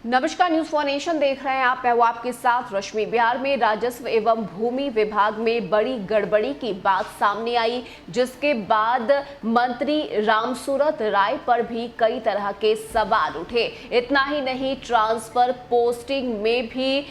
नमस्कार, news for nation देख रहे हैं आप। मैं हूं आपके साथ रश्मि। बिहार में राजस्व एवं भूमि विभाग में बड़ी गड़बड़ी की बात सामने आई, जिसके बाद मंत्री रामसूरत राय पर भी कई तरह के सवाल उठे। इतना ही नहीं, ट्रांसफर पोस्टिंग में भी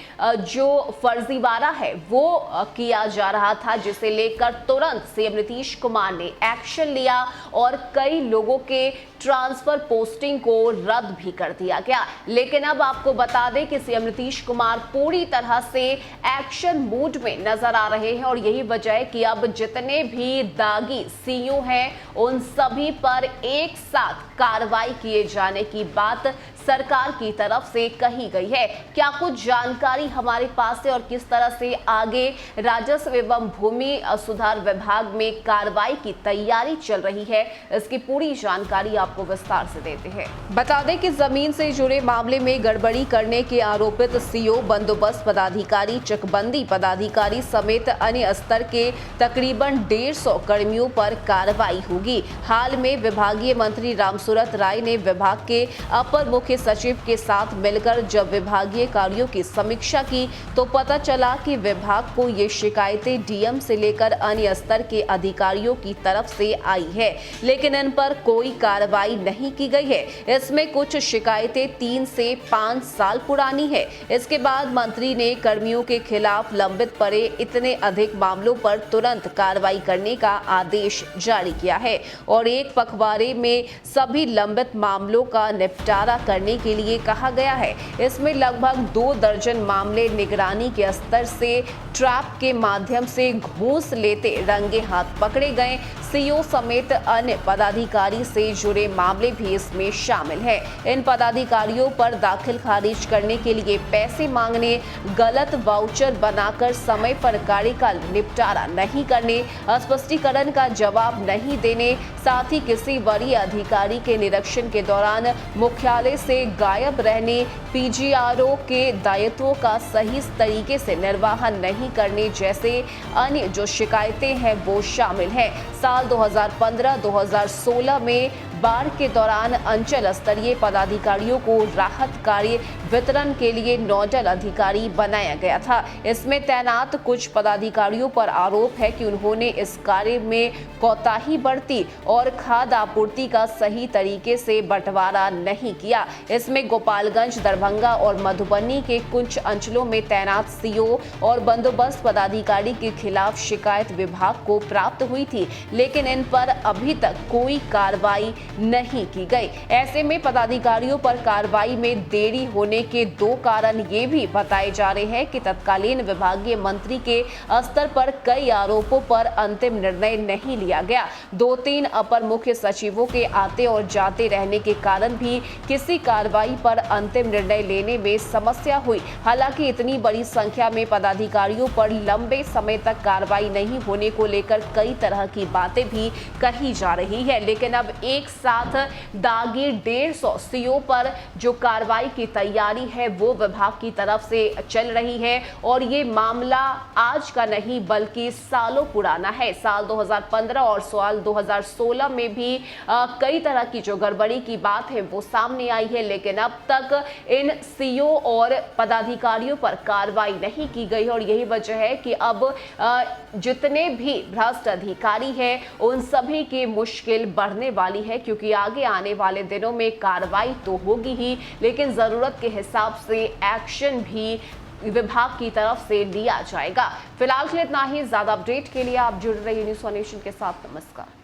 जो फर्जीवाड़ा है वो किया जा रहा था, जिसे लेकर तुरंत सीएम नीतीश कुमार ने एक्शन लिया और कई लोगों के ट्रांसफर पोस्टिंग को रद्द भी कर दिया गया। लेकिन अब आपको बता दें कि सीएम नीतीश कुमार पूरी तरह से एक्शन मूड में नजर आ रहे हैं और यही वजह है कि अब जितने भी दागी सीईओ हैं उन सभी पर एक साथ कार्रवाई किए जाने की बात सरकार की तरफ से कही गई है। क्या कुछ जानकारी हमारे पास है और किस तरह से आगे राजस्व एवं भूमि सुधार विभाग में कार्रवाई की तैयारी चल रही है, इसकी पूरी जानकारी आपको विस्तार से देते हैं। बता दें कि जमीन से जुड़े मामले में गड़बड़ी करने के आरोपित सीईओ, बंदोबस्त पदाधिकारी, चकबंदी पदाधिकारी समेत अन्य स्तर के तकरीबन 150 कर्मियों पर कार्रवाई होगी। हाल में विभागीय मंत्री रामसूरत राय ने विभाग के अपर मुख्य सचिव के साथ मिलकर जब विभागीय कार्यों की समीक्षा की तो पता चला कि विभाग को ये शिकायतें डीएम से लेकर अन्य स्तर के अधिकारियों की तरफ से आई है, लेकिन इन पर कोई कार्रवाई नहीं की गई है। इसमें कुछ शिकायतें 3 से 5 साल पुरानी है। इसके बाद मंत्री ने कर्मियों के खिलाफ लंबित पड़े इतने अधिक मामलों पर तुरंत कार्रवाई करने का आदेश जारी किया है और एक पखवाड़े में सभी लंबित मामलों का निपटारा करने के लिए कहा गया है। इसमें लगभग 2 दर्जन मामले निगरानी के स्तर से ट्रैप के माध्यम से घूस लेते रंगे हाथ पकड़े गए। सीईओ समेत अन्य पदाधिकारी से जुड़े मामले भी इसमें शामिल हैं। इन पदाधिकारियों पर दाखिल खारिज करने के लिए पैसे मांगने, गलत वाउचर बनाकर समय पर कार्य का निपटारा नहीं करने, स्पष्टीकरण का जवाब नहीं देने, साथ ही किसी वरीय अधिकारी के निरीक्षण के दौरान मुख्यालय से गायब रहने, पीजीआरओ के दायित्वों का सही तरीके से निर्वहन नहीं करने जैसे अन्य जो शिकायतें हैं वो शामिल हैं। साल 2015-2016 में बाढ़ के दौरान अंचल स्तरीय पदाधिकारियों को राहत कार्य वितरण के लिए नोडल अधिकारी बनाया गया था। इसमें तैनात कुछ पदाधिकारियों पर आरोप है कि उन्होंने इस कार्य में कोताही बरती और खाद्य आपूर्ति का सही तरीके से बंटवारा नहीं किया। इसमें गोपालगंज, दरभंगा और मधुबनी के कुछ अंचलों में तैनात सीईओ और बंदोबस्त पदाधिकारी के खिलाफ शिकायत विभाग को प्राप्त हुई थी, लेकिन इन पर अभी तक कोई कार्रवाई नहीं की गई। ऐसे में पदाधिकारियों पर कार्रवाई में देरी होने के 2 कारण ये भी बताए जा रहे हैं कि तत्कालीन विभागीय मंत्री के स्तर पर कई आरोपों पर अंतिम निर्णय नहीं लिया गया। 2-3 अपर मुख्य सचिवों के आते और जाते रहने के कारण भी किसी कार्रवाई पर अंतिम निर्णय लेने में समस्या हुई। हालांकि इतनी बड़ी संख्या में पदाधिकारियों पर लंबे समय तक कार्रवाई नहीं होने को लेकर कई तरह की बातें भी कही जा रही है, लेकिन अब एक साथ दागी 150 सीईओ पर जो कार्रवाई की तैयारी है वो विभाग की तरफ से चल रही है और ये मामला आज का नहीं बल्कि सालों पुराना है। साल 2015 और साल 2016 में भी कई तरह की जो गड़बड़ी की बात है वो सामने आई है, लेकिन अब तक इन सीईओ और पदाधिकारियों पर कार्रवाई नहीं की गई और यही वजह है कि अब जितने भी भ्रष्ट अधिकारी हैं उन सभी की मुश्किल बढ़ने वाली है, क्योंकि आगे आने वाले दिनों में कार्रवाई तो होगी ही, लेकिन जरूरत के हिसाब से एक्शन भी विभाग की तरफ से लिया जाएगा। फिलहाल के लिए इतना ही। ज्यादा अपडेट के लिए आप जुड़ रहिए न्यूज फॉर नेशन के साथ। नमस्कार।